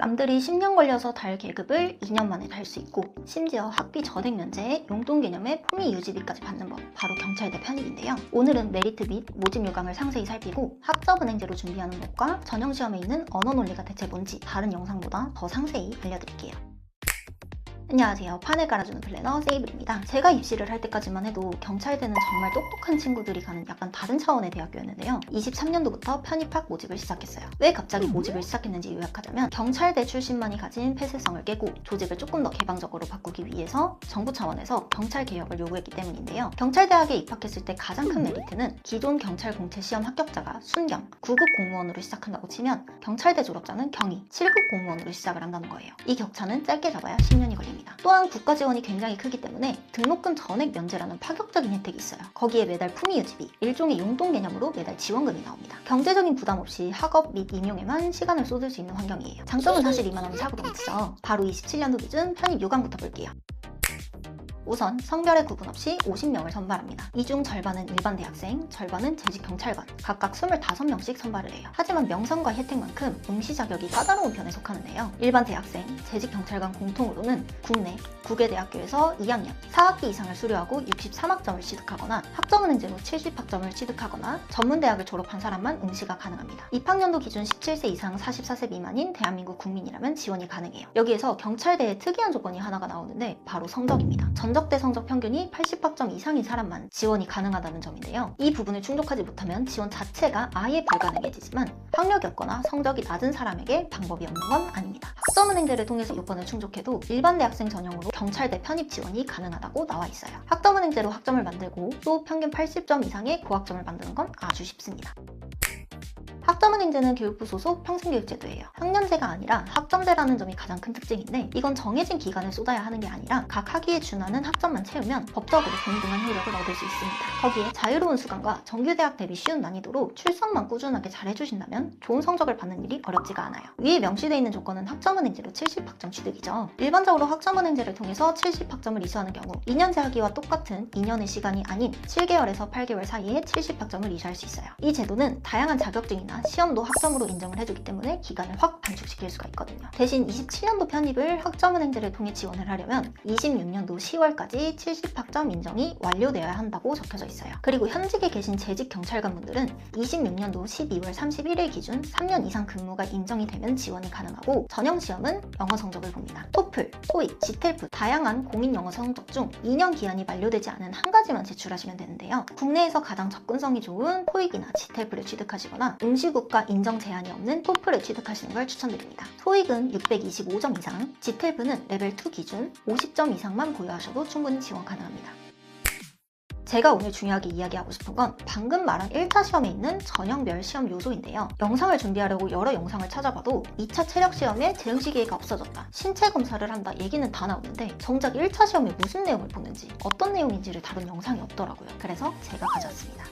남들이 10년 걸려서 달 계급을 2년 만에 달 수 있고 심지어 학비 저액 면제에 용돈 개념의 품위 유지비까지 받는 법, 바로 경찰대 편입인데요. 오늘은 메리트 및 모집 요강을 상세히 살피고 학점은행제로 준비하는 법과 전형시험에 있는 언어 논리가 대체 뭔지 다른 영상보다 더 상세히 알려드릴게요. 안녕하세요. 판을 깔아주는 플래너 세이블입니다. 제가 입시를 할 때까지만 해도 경찰대는 정말 똑똑한 친구들이 가는 약간 다른 차원의 대학교였는데요. 23년도부터 편입학 모집을 시작했어요. 왜 갑자기 모집을 시작했는지 요약하자면 경찰대 출신만이 가진 폐쇄성을 깨고 조직을 조금 더 개방적으로 바꾸기 위해서 정부 차원에서 경찰 개혁을 요구했기 때문인데요. 경찰대학에 입학했을 때 가장 큰 메리트는 기존 경찰 공채 시험 합격자가 순경, 9급 공무원으로 시작한다고 치면 경찰대 졸업자는 경위, 7급 공무원으로 시작을 한다는 거예요. 이 격차는 짧게 잡아야 10년이 걸립니다. 또한 국가 지원이 굉장히 크기 때문에 등록금 전액 면제라는 파격적인 혜택이 있어요. 거기에 매달 품위 유지비, 일종의 용돈 개념으로 매달 지원금이 나옵니다. 경제적인 부담 없이 학업 및 임용에만 시간을 쏟을 수 있는 환경이에요. 장점은 사실 이만하면 사고가 없죠. 바로 27년도 기준 편입 요강부터 볼게요. 우선 성별의 구분 없이 50명을 선발합니다. 이 중 절반은 일반 대학생, 절반은 재직 경찰관, 각각 25명씩 선발을 해요. 하지만 명성과 혜택만큼 응시 자격이 까다로운 편에 속하는데요. 일반 대학생, 재직 경찰관 공통으로는 국내, 국외대학교에서 2학년, 4학기 이상을 수료하고 63학점을 취득하거나 학점은행제로 70학점을 취득하거나 전문대학을 졸업한 사람만 응시가 가능합니다. 입학연도 기준 17세 이상 44세 미만인 대한민국 국민이라면 지원이 가능해요. 여기에서 경찰대에 특이한 조건이 하나가 나오는데 바로 성적입니다. 전적대 성적 평균이 80학점 이상인 사람만 지원이 가능하다는 점인데요. 이 부분을 충족하지 못하면 지원 자체가 아예 불가능해지지만 학력이 없거나 성적이 낮은 사람에게 방법이 없는 건 아닙니다. 학점은행제를 통해서 요건을 충족해도 일반 대학생 전형으로 경찰대 편입 지원이 가능하다고 나와 있어요. 학점은행제로 학점을 만들고 또 평균 80점 이상의 고학점을 만드는 건 아주 쉽습니다. 학점은행제는 교육부 소속 평생교육제도예요. 학년제가 아니라 학점제라는 점이 가장 큰 특징인데 이건 정해진 기간을 쏟아야 하는 게 아니라 각 학위에 준하는 학점만 채우면 법적으로 동등한 효력을 얻을 수 있습니다. 거기에 자유로운 수강과 정규대학 대비 쉬운 난이도로 출석만 꾸준하게 잘해주신다면 좋은 성적을 받는 일이 어렵지가 않아요. 위에 명시되어 있는 조건은 학점은행제로 70학점 취득이죠. 일반적으로 학점은행제를 통해서 70학점을 이수하는 경우 2년제 학위와 똑같은 2년의 시간이 아닌 7개월에서 8개월 사이에 70학점을 이수할 수 있어요. 이 제도는 다양한 자격증이나 시험도 학점으로 인정을 해주기 때문에 기간을 확 단축시킬 수가 있거든요. 대신 27년도 편입을 학점은행제를 통해 지원을 하려면 26년도 10월까지 70학점 인정이 완료되어야 한다고 적혀져 있어요. 그리고 현직에 계신 재직 경찰관분들은 26년도 12월 31일 기준 3년 이상 근무가 인정이 되면 지원이 가능하고 전형시험은 영어 성적을 봅니다. 토플, 토익, 지텔프 다양한 공인 영어 성적 중 2년 기한이 만료되지 않은 한 가지만 제출하시면 되는데요. 국내에서 가장 접근성이 좋은 토익이나 지텔프를 취득하시거나 응시국가 인정 제한이 없는 토플을 취득하시는 걸 추천드립니다. 토익은 625점 이상, 지텔프는 레벨 2 기준 50점 이상만 보유하셔도 충분히 지원 가능합니다. 제가 오늘 중요하게 이야기하고 싶은 건 방금 말한 1차 시험에 있는 전형별 시험 요소인데요. 영상을 준비하려고 여러 영상을 찾아봐도 2차 체력 시험에 재응시 기회가 없어졌다, 신체 검사를 한다 얘기는 다 나오는데 정작 1차 시험에 무슨 내용을 보는지 어떤 내용인지를 다룬 영상이 없더라고요. 그래서 제가 가져왔습니다.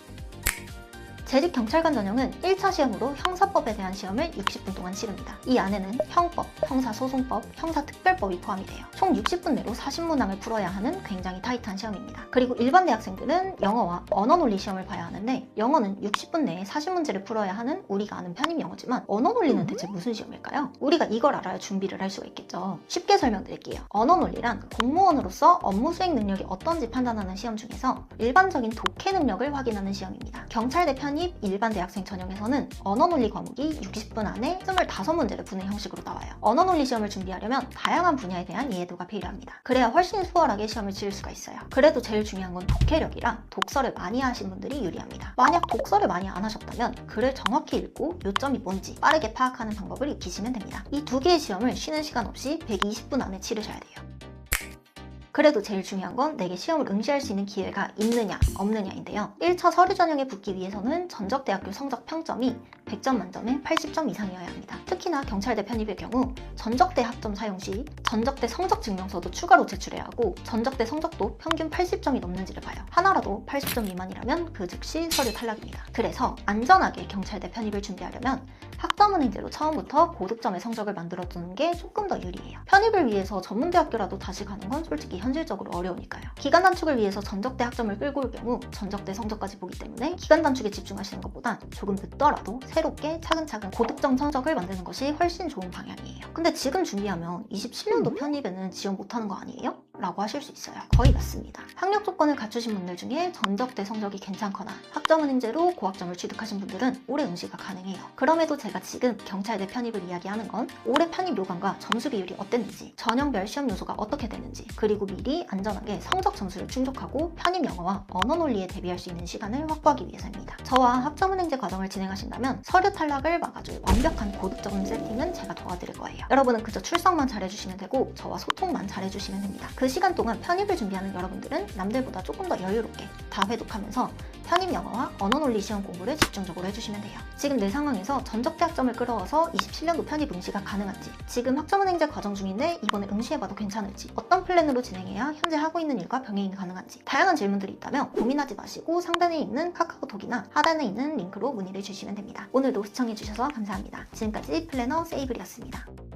재직 경찰관 전형은 1차 시험으로 형사법에 대한 시험을 60분 동안 치릅니다. 이 안에는 형법, 형사소송법, 형사특별법이 포함이 돼요. 총 60분 내로 40문항을 풀어야 하는 굉장히 타이트한 시험입니다. 그리고 일반 대학생들은 영어와 언어 논리 시험을 봐야 하는데 영어는 60분 내에 40문제를 풀어야 하는 우리가 아는 편입 영어지만 언어 논리는 대체 무슨 시험일까요? 우리가 이걸 알아야 준비를 할 수가 있겠죠. 쉽게 설명드릴게요. 언어 논리란 공무원으로서 업무 수행 능력이 어떤지 판단하는 시험 중에서 일반적인 독해 능력을 확인하는 시험입니다. 경찰대 편입 일반 대학생 전형에서는 언어 논리 과목이 60분 안에 25문제를 푸는 형식으로 나와요. 언어 논리 시험을 준비하려면 다양한 분야에 대한 이해도가 필요합니다. 그래야 훨씬 수월하게 시험을 치를 수가 있어요. 그래도 제일 중요한 건 독해력이라 독서를 많이 하신 분들이 유리합니다. 만약 독서를 많이 안 하셨다면 글을 정확히 읽고 요점이 뭔지 빠르게 파악하는 방법을 익히시면 됩니다. 이 두 개의 시험을 쉬는 시간 없이 120분 안에 치르셔야 돼요. 그래도 제일 중요한 건 내게 시험을 응시할 수 있는 기회가 있느냐 없느냐인데요. 1차 서류 전형에 붙기 위해서는 전적대학교 성적 평점이 100점 만점에 80점 이상이어야 합니다. 특히나 경찰대 편입의 경우 전적대 학점 사용 시 전적대 성적 증명서도 추가로 제출해야 하고 전적대 성적도 평균 80점이 넘는지를 봐요. 하나라도 80점 미만이라면 그 즉시 서류 탈락입니다. 그래서 안전하게 경찰대 편입을 준비하려면 학점은행제로 처음부터 고득점의 성적을 만들어두는 게 조금 더 유리해요. 편입을 위해서 전문대학교라도 다시 가는 건 솔직히 현실적으로 어려우니까요. 기간 단축을 위해서 전적대 학점을 끌고 올 경우 전적대 성적까지 보기 때문에 기간 단축에 집중하시는 것보단 조금 늦더라도 새롭게 차근차근 고득점 성적을 만드는 것이 훨씬 좋은 방향이에요. 근데 지금 준비하면 27년도 편입에는 지원 못하는 거 아니에요? 라고 하실 수 있어요. 거의 맞습니다. 학력 조건을 갖추신 분들 중에 전적대 성적이 괜찮거나 학점은행제로 고학점을 취득하신 분들은 올해 응시가 가능해요. 그럼에도 제가 지금 경찰대 편입을 이야기하는 건 올해 편입 요강과 점수 비율이 어땠는지, 전형별 시험 요소가 어떻게 되는지, 그리고 미리 안전하게 성적 점수를 충족하고 편입 영어와 언어 논리에 대비할 수 있는 시간을 확보하기 위해서입니다. 저와 학점은행제 과정을 진행하신다면 서류 탈락을 막아줄 완벽한 고득점 세팅은 제가 도와드릴 거예요. 여러분은 그저 출석만 잘해주시면 되고 저와 소통만 잘해주시면 됩니다. 그 시간 동안 편입을 준비하는 여러분들은 남들보다 조금 더 여유롭게 다 회독하면서 편입 영어와 언어 논리 시험 공부를 집중적으로 해주시면 돼요. 지금 내 상황에서 전적대 학점을 끌어와서 27년도 편입 응시가 가능한지, 지금 학점은행제 과정 중인데 이번에 응시해봐도 괜찮을지, 어떤 플랜으로 진행해야 현재 하고 있는 일과 병행이 가능한지 다양한 질문들이 있다면 고민하지 마시고 상단에 있는 카카오톡이나 하단에 있는 링크로 문의를 주시면 됩니다. 오늘도 시청해주셔서 감사합니다. 지금까지 플래너 세이블이었습니다.